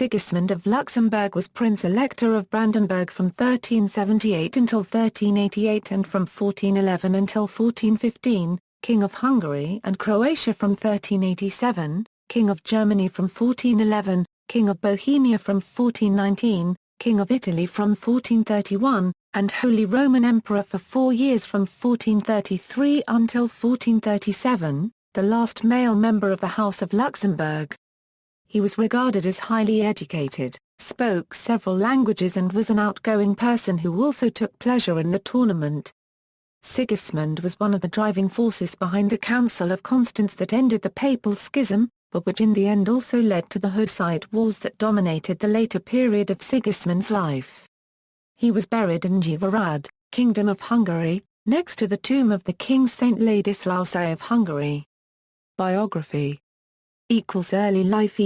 Sigismund of Luxemburg was Prince-elector of Brandenburg from 1378 until 1388 and from 1411 until 1415, King of Hungary and Croatia from 1387, King of Germany from 1411, King of Bohemia from 1419, King of Italy from 1431, and Holy Roman Emperor for 4 years from 1433 until 1437, the last male member of the House of Luxemburg. He was regarded as highly educated, spoke several languages and was an outgoing person who also took pleasure in the tournament. Sigismund was one of the driving forces behind the Council of Constance that ended the Papal Schism, but which in the end also led to the Hussite Wars that dominated the later period of Sigismund's life. He was buried in Nagyvárad, Kingdom of Hungary, next to the tomb of the King Saint Ladislaus I of Hungary. Biography Early life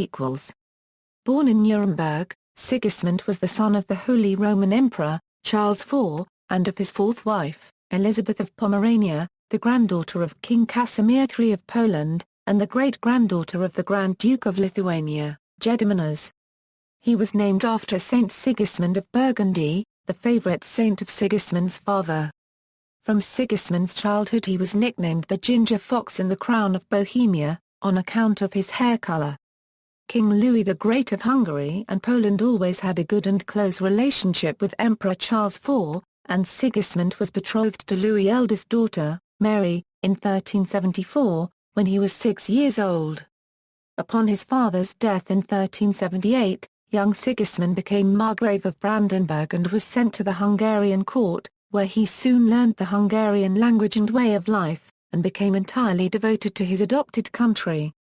Born in Nuremberg, Sigismund was the son of the Holy Roman Emperor, Charles IV, and of his fourth wife, Elizabeth of Pomerania, the granddaughter of King Casimir III of Poland, and the great-granddaughter of the Grand Duke of Lithuania, Gediminas. He was named after Saint Sigismund of Burgundy, the favorite saint of Sigismund's father. From Sigismund's childhood he was nicknamed the Ginger Fox in the Crown of Bohemia, on account of his hair color. King Louis the Great of Hungary and Poland always had a good and close relationship with Emperor Charles IV, and Sigismund was betrothed to Louis' eldest daughter, Mary, in 1374, when he was 6 years old. Upon his father's death in 1378, young Sigismund became Margrave of Brandenburg and was sent to the Hungarian court, where he soon learned the Hungarian language and way of life, and became entirely devoted to his adopted country.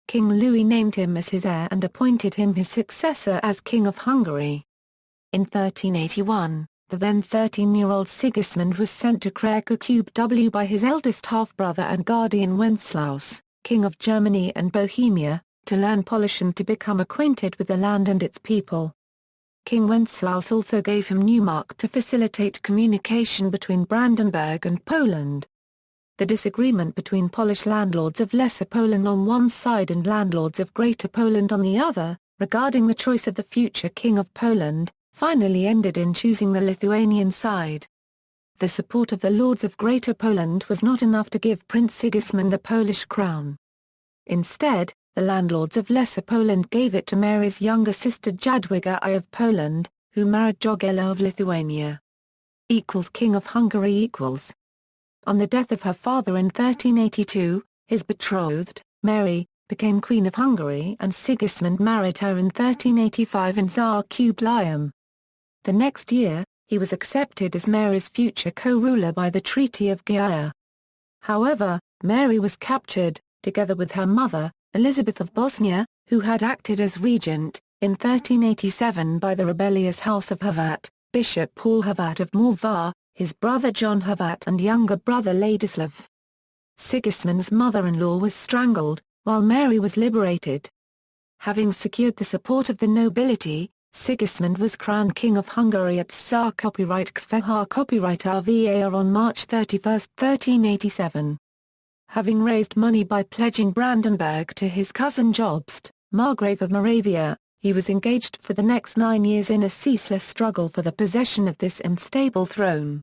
King Louis named him as his heir and appointed him his successor as King of Hungary. In 1381, the then 13-year-old Sigismund was sent to Kraków by his eldest half-brother and guardian Wenceslaus, King of Germany and Bohemia, to learn Polish and to become acquainted with the land and its people. King Wenceslaus also gave him Neumark to facilitate communication between Brandenburg and Poland. The disagreement between Polish landlords of Lesser Poland on one side and landlords of Greater Poland on the other, regarding the choice of the future King of Poland, finally ended in choosing the Lithuanian side. The support of the lords of Greater Poland was not enough to give Prince Sigismund the Polish crown. Instead, the landlords of Lesser Poland gave it to Mary's younger sister Jadwiga I of Poland, who married Jogela of Lithuania. King of Hungary . On the death of her father in 1382, his betrothed, Mary, became Queen of Hungary and Sigismund married her in 1385 in Zakuplayam. The next year, he was accepted as Mary's future co-ruler by the Treaty of Gaya. However, Mary was captured, together with her mother, Elizabeth of Bosnia, who had acted as regent, in 1387 by the rebellious House of Hrvat, Bishop Paul Hrvat of Morvar, his brother John Hrvat and younger brother Ladislaus. Sigismund's mother-in-law was strangled, while Mary was liberated. Having secured the support of the nobility, Sigismund was crowned King of Hungary at Szarkopyright on March 31, 1387. Having raised money by pledging Brandenburg to his cousin Jobst, Margrave of Moravia, he was engaged for the next 9 years in a ceaseless struggle for the possession of this unstable throne.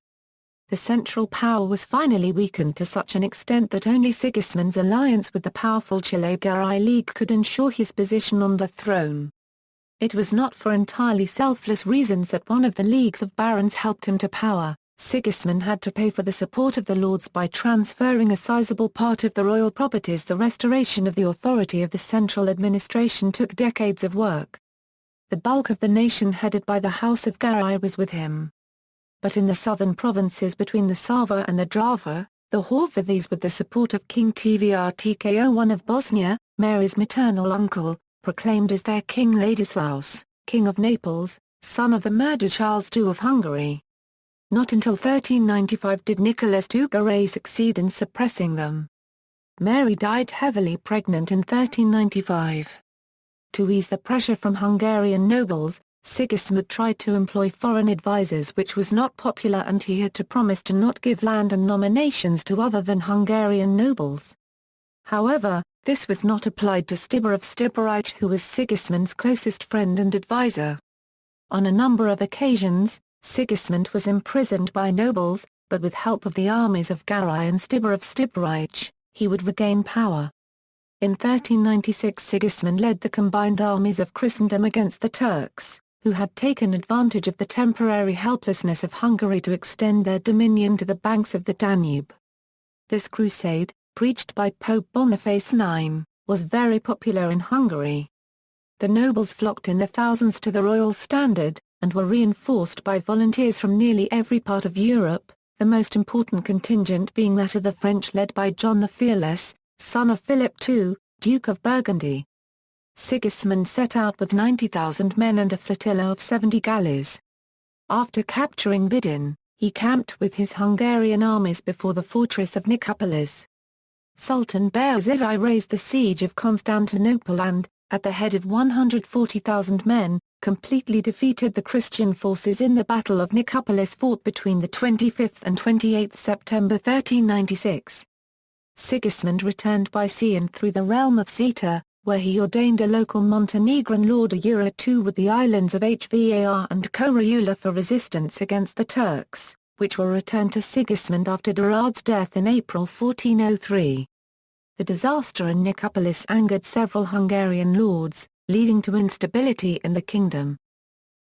The central power was finally weakened to such an extent that only Sigismund's alliance with the powerful Czechoslovak League could ensure his position on the throne. It was not for entirely selfless reasons that one of the leagues of barons helped him to power. Sigismund had to pay for the support of the lords by transferring a sizable part of the royal properties. The restoration of the authority of the central administration took decades of work. The bulk of the nation headed by the House of Gaya was with him. But in the southern provinces between the Sava and the Drava, the Horvathes with the support of King Tvrtko I of Bosnia, Mary's maternal uncle, proclaimed as their king Ladislaus, King of Naples, son of the murdered Charles II of Hungary. Not until 1395 did Nicholas II succeed in suppressing them. Mary died heavily pregnant in 1395. To ease the pressure from Hungarian nobles, Sigismund tried to employ foreign advisers, which was not popular, and he had to promise to not give land and nominations to other than Hungarian nobles. However, this was not applied to Stibor of Stiborite, who was Sigismund's closest friend and advisor. On a number of occasions, Sigismund was imprisoned by nobles, but with help of the armies of Garai and Stibor of Stiborite, he would regain power. In 1396 Sigismund led the combined armies of Christendom against the Turks, who had taken advantage of the temporary helplessness of Hungary to extend their dominion to the banks of the Danube. This crusade, preached by Pope Boniface IX, was very popular in Hungary. The nobles flocked in their thousands to the royal standard, and were reinforced by volunteers from nearly every part of Europe, the most important contingent being that of the French led by John the Fearless, son of Philip II, Duke of Burgundy. Sigismund set out with 90,000 men and a flotilla of 70 galleys. After capturing Vidin, he camped with his Hungarian armies before the fortress of Nicopolis. Sultan Bayezid I raised the siege of Constantinople and, at the head of 140,000 men, completely defeated the Christian forces in the Battle of Nicopolis fought between the 25th and 28th September 1396. Sigismund returned by sea and through the realm of Zeta, where he ordained a local Montenegrin Lord II with the islands of Hvar and Korčula for resistance against the Turks, which were returned to Sigismund after Durard's death in April 1403. The disaster in Nicopolis angered several Hungarian lords, leading to instability in the kingdom.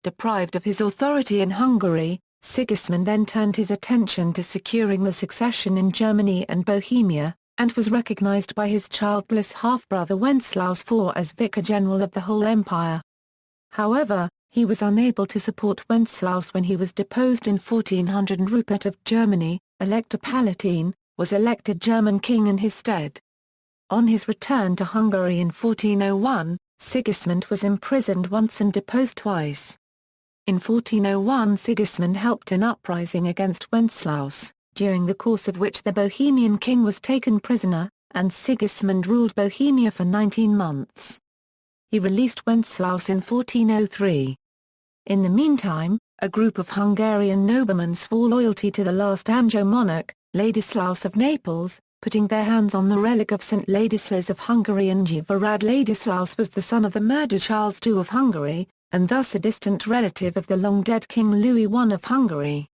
Deprived of his authority in Hungary, Sigismund then turned his attention to securing the succession in Germany and Bohemia, and was recognized by his childless half-brother Wenceslaus IV as vicar general of the whole empire. However, he was unable to support Wenceslaus when he was deposed in 1400 and Rupert of Germany, Elector Palatine, was elected German king in his stead. On his return to Hungary in 1401, Sigismund was imprisoned once and deposed twice. In 1401 Sigismund helped an uprising against Wenceslaus, during the course of which the Bohemian king was taken prisoner, and Sigismund ruled Bohemia for 19 months. He released Wenceslaus in 1403. In the meantime, a group of Hungarian noblemen swore loyalty to the last Anglo monarch, Ladislaus of Naples, putting their hands on the relic of St. Ladislaus of Hungary in Nagyvárad. Ladislaus was the son of the murdered Charles II of Hungary, and thus a distant relative of the long-dead King Louis I of Hungary.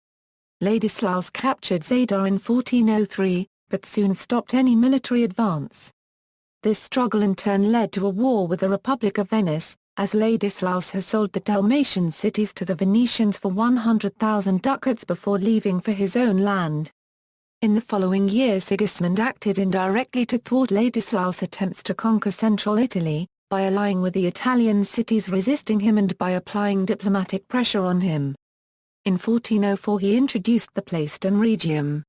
Ladislaus captured Zadar in 1403, but soon stopped any military advance. This struggle in turn led to a war with the Republic of Venice, as Ladislaus has sold the Dalmatian cities to the Venetians for 100,000 ducats before leaving for his own land. In the following year Sigismund acted indirectly to thwart Ladislaus' attempts to conquer central Italy, by allying with the Italian cities resisting him and by applying diplomatic pressure on him. In 1404 he introduced the Placedum Regium.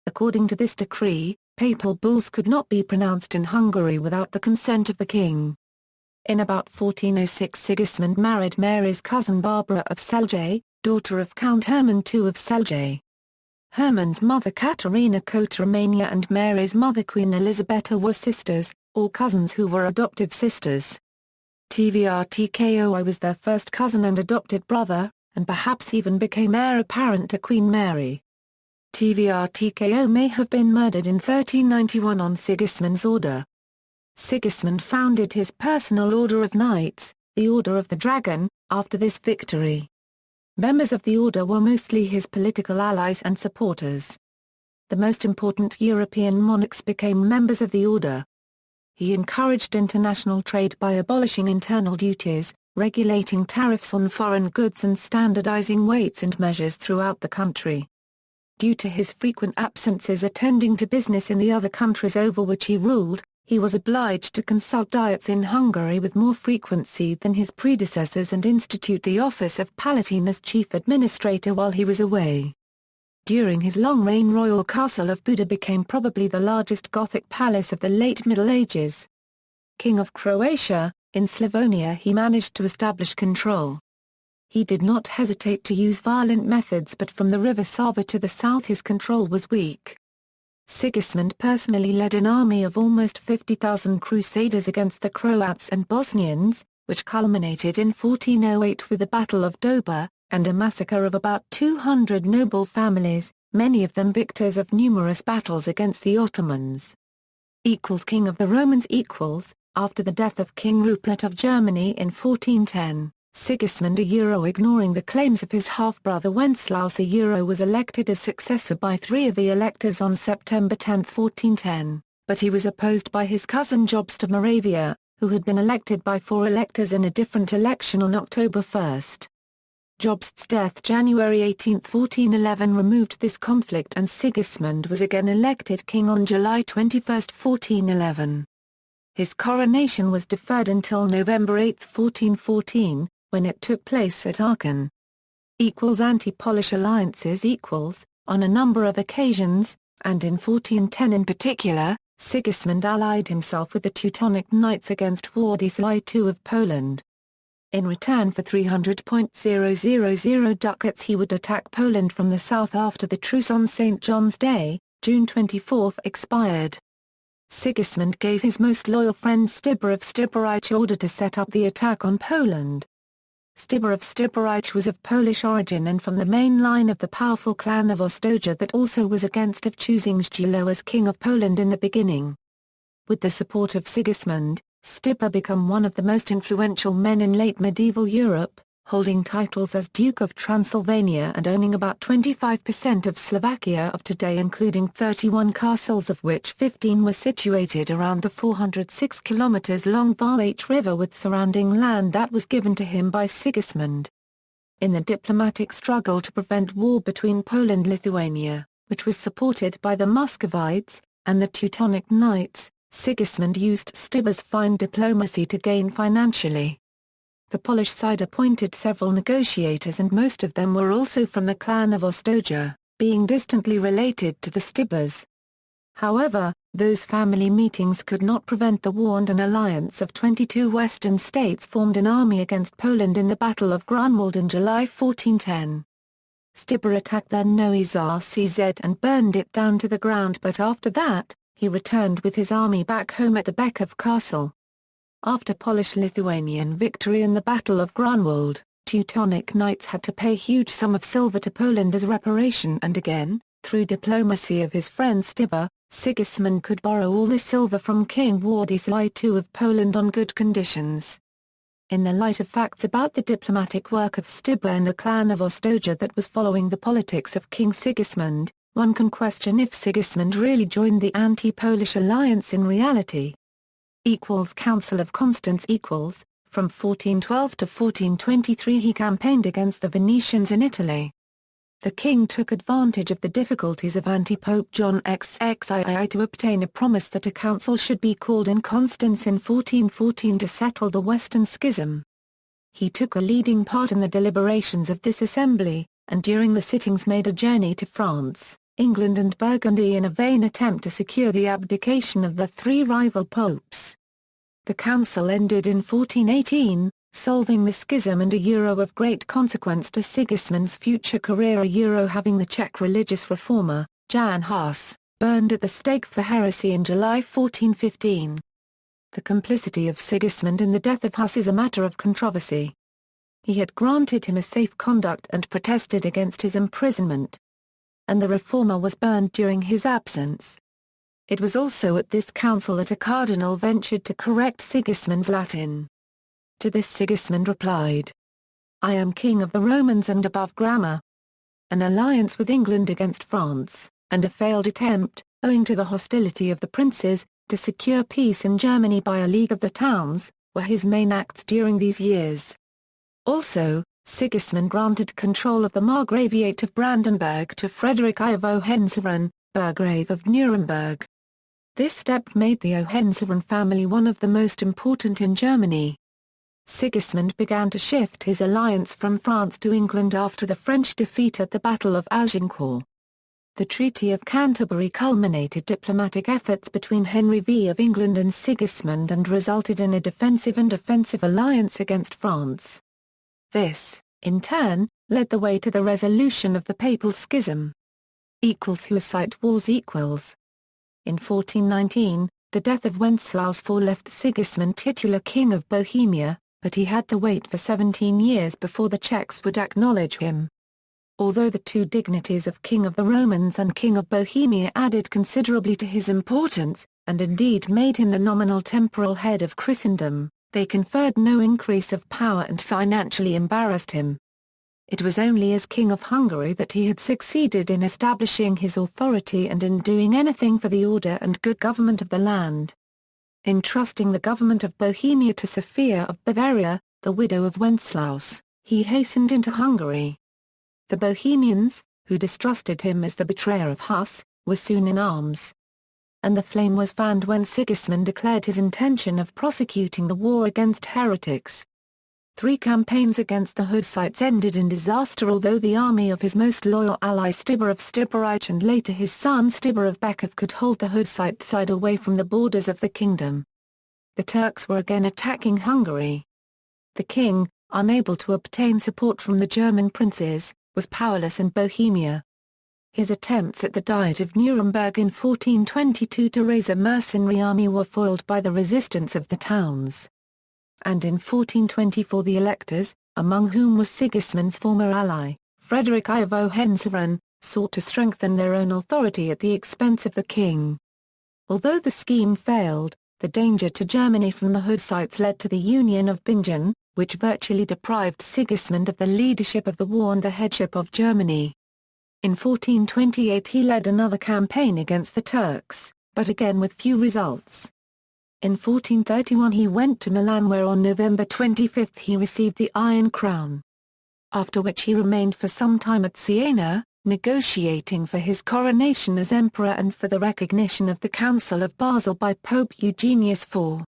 According to this decree, papal bulls could not be pronounced in Hungary without the consent of the king. In about 1406 Sigismund married Mary's cousin Barbara of Celje, daughter of Count Hermann II of Celje. Hermann's mother Katerina Kotromania and Mary's mother Queen Elisabetta were sisters, or cousins who were adoptive sisters. Tvrtkoi was their first cousin and adopted brother, and perhaps even became heir apparent to Queen Mary. Tvrtko may have been murdered in 1391 on Sigismund's order. Sigismund founded his personal order of knights, the Order of the Dragon, after this victory. Members of the order were mostly his political allies and supporters. The most important European monarchs became members of the order. He encouraged international trade by abolishing internal duties, regulating tariffs on foreign goods and standardizing weights and measures throughout the country. Due to his frequent absences attending to business in the other countries over which he ruled, he was obliged to consult diets in Hungary with more frequency than his predecessors and institute the office of Palatine as chief administrator while he was away. During his long reign royal castle of Buda became probably the largest Gothic palace of the late Middle Ages. King of Croatia, in Slavonia he managed to establish control. He did not hesitate to use violent methods, but from the river Sava to the south his control was weak. Sigismund personally led an army of almost 50,000 crusaders against the Croats and Bosnians, which culminated in 1408 with the Battle of Dober, and a massacre of about 200 noble families, many of them victors of numerous battles against the Ottomans. King of the Romans equals, after the death of King Rupert of Germany in 1410, Sigismund ignoring the claims of his half-brother Wenceslaus was elected as successor by 3 of the electors on September 10, 1410, but he was opposed by his cousin Jobst of Moravia, who had been elected by 4 electors in a different election on October 1. Jobst's death January 18, 1411 removed this conflict and Sigismund was again elected king on July 21, 1411. His coronation was deferred until November 8, 1414, when it took place at Aachen. Anti-Polish alliances on a number of occasions, and in 1410 in particular, Sigismund allied himself with the Teutonic Knights against Władysław II of Poland. In return for 300,000 ducats he would attack Poland from the south after the truce on St. John's Day, June 24, expired. Sigismund gave his most loyal friend Stibor of Styboroich order to set up the attack on Poland. Stibor of Styboroich was of Polish origin and from the main line of the powerful clan of Ostoja that also was against of choosing Zdzislaw as king of Poland in the beginning. With the support of Sigismund, Stibor became one of the most influential men in late medieval Europe, holding titles as Duke of Transylvania and owning about 25% of Slovakia of today, including 31 castles, of which 15 were situated around the 406 km long Valach River with surrounding land that was given to him by Sigismund. In the diplomatic struggle to prevent war between Poland and Lithuania, which was supported by the Muscovites and the Teutonic Knights, Sigismund used Stibor's fine diplomacy to gain financially. The Polish side appointed several negotiators and most of them were also from the clan of Ostoja, being distantly related to the Stibors. However, those family meetings could not prevent the war and an alliance of 22 western states formed an army against Poland in the Battle of Grunwald in July 1410. Stibor attacked their Nowy Czarz and burned it down to the ground, but after that, he returned with his army back home at the Beków Castle. After Polish-Lithuanian victory in the Battle of Grunwald, Teutonic Knights had to pay huge sum of silver to Poland as reparation, and again, through diplomacy of his friend Stibor, Sigismund could borrow all the silver from King Władysław II of Poland on good conditions. In the light of facts about the diplomatic work of Stibor and the clan of Ostoja that was following the politics of King Sigismund, one can question if Sigismund really joined the anti-Polish alliance in reality. Council of Constance from 1412 to 1423 he campaigned against the Venetians in Italy. The king took advantage of the difficulties of anti-Pope John XXII to obtain a promise that a council should be called in Constance in 1414 to settle the Western Schism. He took a leading part in the deliberations of this assembly, and during the sittings made a journey to France, England and Burgundy in a vain attempt to secure the abdication of the 3 rival popes. The council ended in 1418, solving the schism and of great consequence to Sigismund's future career, having the Czech religious reformer, Jan Hus, burned at the stake for heresy in July 1415. The complicity of Sigismund in the death of Hus is a matter of controversy. He had granted him a safe conduct and protested against his imprisonment, and the reformer was burned during his absence. It was also at this council that a cardinal ventured to correct Sigismund's Latin. To this Sigismund replied, "I am king of the Romans and above grammar." An alliance with England against France, and a failed attempt, owing to the hostility of the princes, to secure peace in Germany by a League of the Towns, were his main acts during these years. Also, Sigismund granted control of the Margraviate of Brandenburg to Frederick I of Hohenzollern, Burgrave of Nuremberg. This step made the Hohenzollern family one of the most important in Germany. Sigismund began to shift his alliance from France to England after the French defeat at the Battle of Agincourt. The Treaty of Canterbury culminated diplomatic efforts between Henry V of England and Sigismund and resulted in a defensive and offensive alliance against France. This, in turn, led the way to the resolution of the Papal Schism. Hussite Wars. In 1419, the death of Wenceslaus IV left Sigismund titular king of Bohemia, but he had to wait for 17 years before the Czechs would acknowledge him. Although the 2 dignities of King of the Romans and King of Bohemia added considerably to his importance, and indeed made him the nominal temporal head of Christendom, they conferred no increase of power and financially embarrassed him. It was only as King of Hungary that he had succeeded in establishing his authority and in doing anything for the order and good government of the land. Entrusting the government of Bohemia to Sophia of Bavaria, the widow of Wenceslaus, he hastened into Hungary. The Bohemians, who distrusted him as the betrayer of Huss, were soon in arms. And the flame was fanned when Sigismund declared his intention of prosecuting the war against heretics. 3 campaigns against the Hussites ended in disaster, although the army of his most loyal ally Stibor of Stiborich and later his son Stibor of Bekov could hold the Hussite side away from the borders of the kingdom. The Turks were again attacking Hungary. The king, unable to obtain support from the German princes, was powerless in Bohemia. His attempts at the Diet of Nuremberg in 1422 to raise a mercenary army were foiled by the resistance of the towns. And in 1424 the electors, among whom was Sigismund's former ally, Frederick I of Hohenzollern, sought to strengthen their own authority at the expense of the king. Although the scheme failed, the danger to Germany from the Hussites led to the Union of Bingen, which virtually deprived Sigismund of the leadership of the war and the headship of Germany. In 1428 he led another campaign against the Turks, but again with few results. In 1431 he went to Milan, where on November 25 he received the Iron Crown. After which he remained for some time at Siena, negotiating for his coronation as emperor and for the recognition of the Council of Basel by Pope Eugenius IV.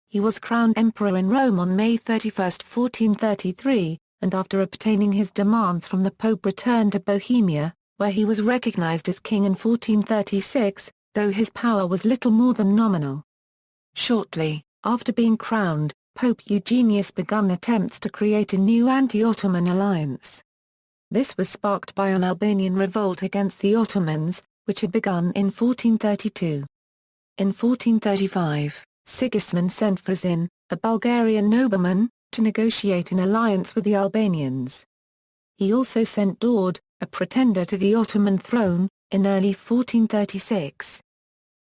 He was crowned emperor in Rome on May 31, 1433, and after obtaining his demands from the Pope returned to Bohemia, where he was recognized as king in 1436, though his power was little more than nominal. Shortly after being crowned, Pope Eugenius began attempts to create a new anti-Ottoman alliance. This was sparked by an Albanian revolt against the Ottomans, which had begun in 1432. In 1435, Sigismund sent Frazin, a Bulgarian nobleman, to negotiate an alliance with the Albanians. He also sent Daud, a pretender to the Ottoman throne, in early 1436.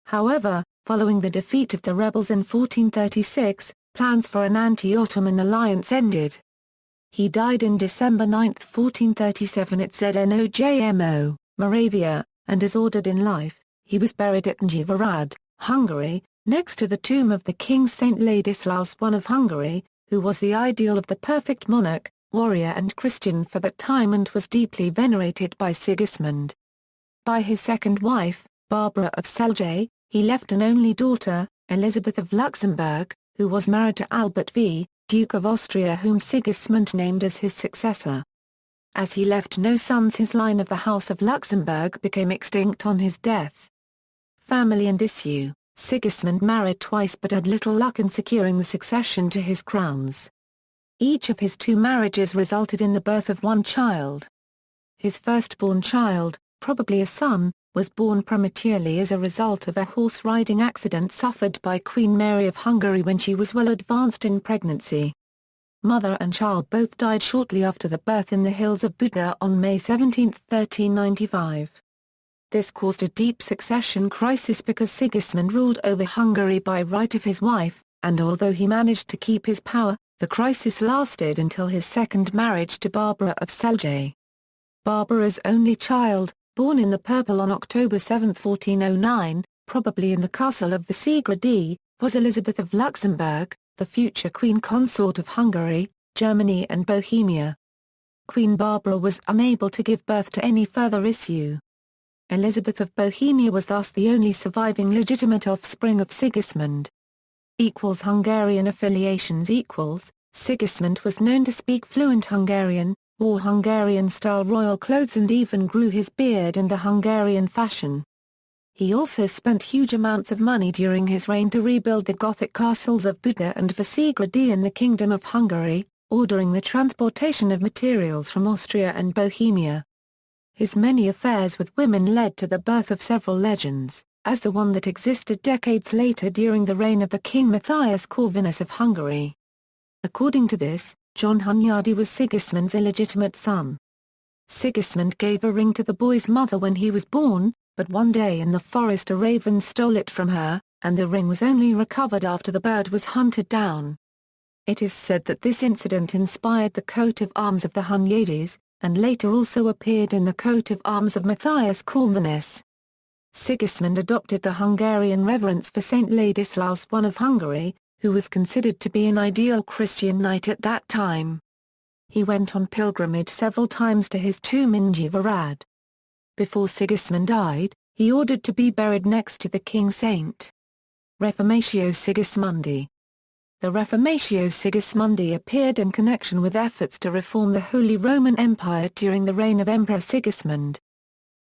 However, following the defeat of the rebels in 1436, plans for an anti-Ottoman alliance ended. He died in December 9, 1437 at Znojmo, Moravia, and as ordered in life, he was buried at Nagyvárad, Hungary, next to the tomb of the King Saint Ladislaus I of Hungary, who was the ideal of the perfect monarch, warrior and Christian for that time and was deeply venerated by Sigismund. By his second wife, Barbara of Celje, he left an only daughter, Elizabeth of Luxemburg, who was married to Albert V, Duke of Austria, whom Sigismund named as his successor. As he left no sons, his line of the House of Luxemburg became extinct on his death. Family and issue: Sigismund married twice but had little luck in securing the succession to his crowns. Each of his 2 marriages resulted in the birth of 1 child. His firstborn child, probably a son, was born prematurely as a result of a horse-riding accident suffered by Queen Mary of Hungary when she was well advanced in pregnancy. Mother and child both died shortly after the birth in the hills of Buda on May 17, 1395. This caused a deep succession crisis because Sigismund ruled over Hungary by right of his wife, and although he managed to keep his power, the crisis lasted until his second marriage to Barbara of Celje. Barbara's only child, born in the purple on October 7, 1409, probably in the castle of Visegrady, was Elizabeth of Luxemburg, the future queen consort of Hungary, Germany and Bohemia. Queen Barbara was unable to give birth to any further issue. Elizabeth of Bohemia was thus the only surviving legitimate offspring of Sigismund. Hungarian affiliations Sigismund was known to speak fluent Hungarian, wore Hungarian-style royal clothes and even grew his beard in the Hungarian fashion. He also spent huge amounts of money during his reign to rebuild the Gothic castles of Buda and Visegrady in the Kingdom of Hungary, ordering the transportation of materials from Austria and Bohemia. His many affairs with women led to the birth of several legends, as the one that existed decades later during the reign of the King Matthias Corvinus of Hungary. According to this, John Hunyadi was Sigismund's illegitimate son. Sigismund gave a ring to the boy's mother when he was born, but one day in the forest a raven stole it from her, and the ring was only recovered after the bird was hunted down. It is said that this incident inspired the coat of arms of the Hunyades, and later also appeared in the coat of arms of Matthias Corvinus. Sigismund adopted the Hungarian reverence for Saint Ladislaus I of Hungary, who was considered to be an ideal Christian knight at that time. He went on pilgrimage several times to his tomb in Nagyvárad. Before Sigismund died, he ordered to be buried next to the king saint. Reformatio Sigismundi. The Reformatio Sigismundi appeared in connection with efforts to reform the Holy Roman Empire during the reign of Emperor Sigismund.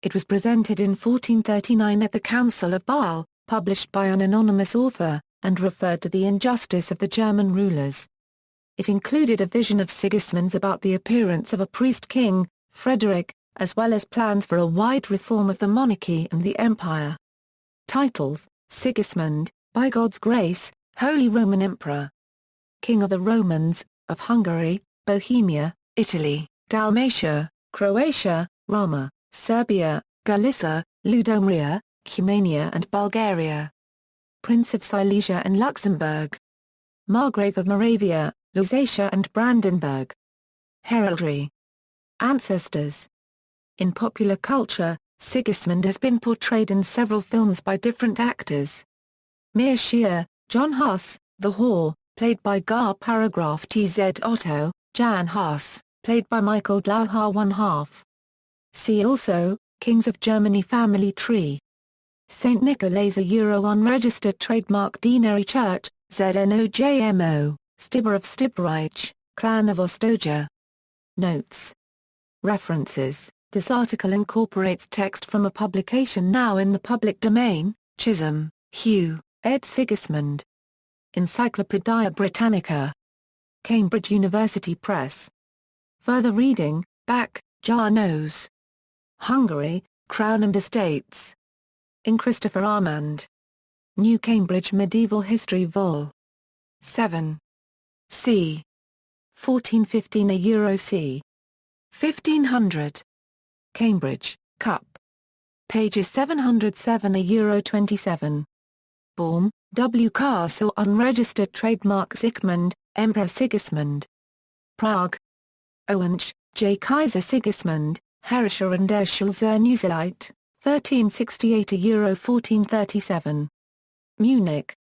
It was presented in 1439 at the Council of Bâle, published by an anonymous author, and referred to the injustice of the German rulers. It included a vision of Sigismund's about the appearance of a priest-king, Frederick, as well as plans for a wide reform of the monarchy and the empire. Titles: Sigismund, by God's grace, Holy Roman Emperor. King of the Romans, of Hungary, Bohemia, Italy, Dalmatia, Croatia, Roma, Serbia, Galicia, Ludomria, Cumania and Bulgaria. Prince of Silesia and Luxembourg. Margrave of Moravia, Lusatia and Brandenburg. Heraldry. Ancestors. In popular culture, Sigismund has been portrayed in several films by different actors. Mere Shear, John Huss, The Whore, played by Gar Paragraph TZ Otto, Jan Huss, played by Michael Blauhaar 1/2. See also, Kings of Germany Family Tree. St. Nicholas a unregistered trademark Deanery Church, ZNOJMO, Stibber of Stibreich, Clan of Ostoja. Notes. References. This article incorporates text from a publication now in the public domain, Chisholm, Hugh, ed. Sigismund. Encyclopædia Britannica. Cambridge University Press. Further reading, Back, Janos. Hungary, Crown and Estates. In Christopher Armand. New Cambridge Medieval History Vol. 7. c. 1415 a c. 1500. Cambridge, Cup. Pages 707 a 27. Baum, W. Castle Unregistered Trademark Zsigmond, Emperor Sigismund. Prague. Owench, J. Kaiser Sigismund, Herrscher und Erschel zur Neusiedlung, 1368 a 1437. Munich.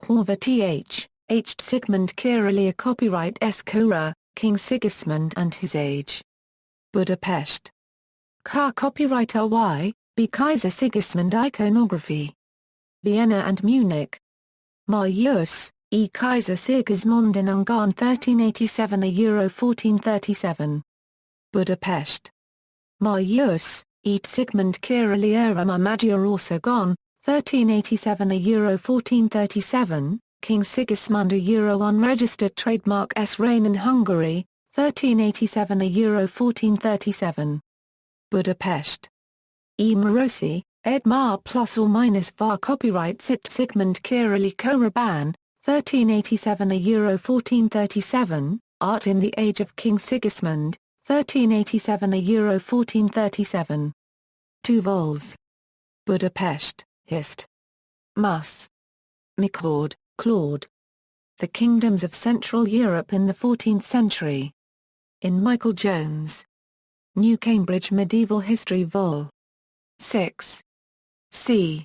Horvath H. Sigmund Kyrilia Copyright S. Cora, King Sigismund and His Age. Budapest. Car Copyright R.Y., B. Kaiser Sigismund Iconography. Vienna and Munich. Marius, E. Kaiser Sigismund in Ungarn 1387 a 1437. Budapest. Marius, E. Sigmund Kyrilia Magyar Országon, 1387 a 1437, King Sigismund a unregistered trademark S. Reign in Hungary, 1387 a 1437. Budapest. E. Morosi, ed. Mar plus or minus var copyright Sigmund Kyrilia Koraban, 1387 a 1437, Art in the Age of King Sigismund, 1387 a 1437. 2 vols. Budapest, Hist. Mus. McCord, Claude. The Kingdoms of Central Europe in the 14th Century. In Michael Jones. New Cambridge Medieval History Vol. 6. c.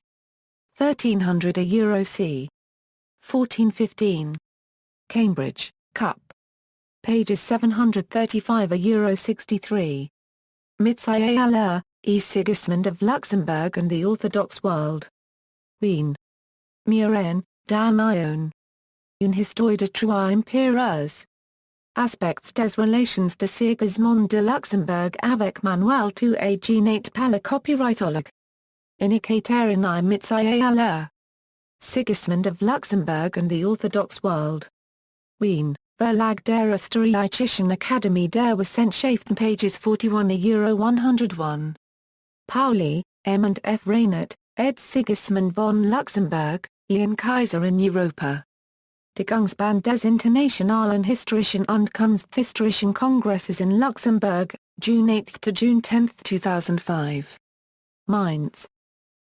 1300 a c. 1415. Cambridge, Cup. Pages 735 a 63. Mitzayala, E. Sigismund of Luxemburg and the Orthodox World. Wien. Muren, Dan Ion. Une histoire de trois empires. Aspects des relations de Sigismund de Luxembourg avec Manuel II et Ginate Pala Copyrightolog. Indicatoren I Mitzayala. Sigismund of Luxembourg and the Orthodox World. Wien, Verlag der Österreichischen Akademie der Wissenschaften pages 41 a 101. Pauli, M. and F. Reinert, ed. Sigismund von Luxemburg, Ian Kaiser in Europa. Die Gangsband des Internationalen Historischen und Kunsthistorischen Kongresses in Luxembourg, June 8 to June 10, 2005. Mainz.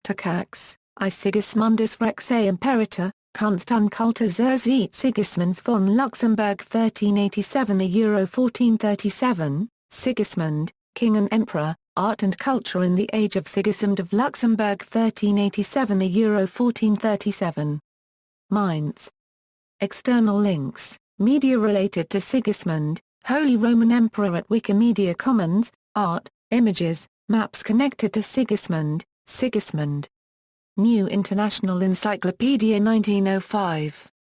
Takacs, I Sigismundus Rexe Imperator, Kunstkultur zur Zeit Sigismunds von Luxemburg 1387 Euro 1437, Sigismund, King and Emperor, Art and Culture in the Age of Sigismund of Luxemburg 1387 Euro 1437. Mainz. External links, media related to Sigismund, Holy Roman Emperor at Wikimedia Commons, art, images, maps connected to Sigismund, Sigismund. New International Encyclopedia 1905.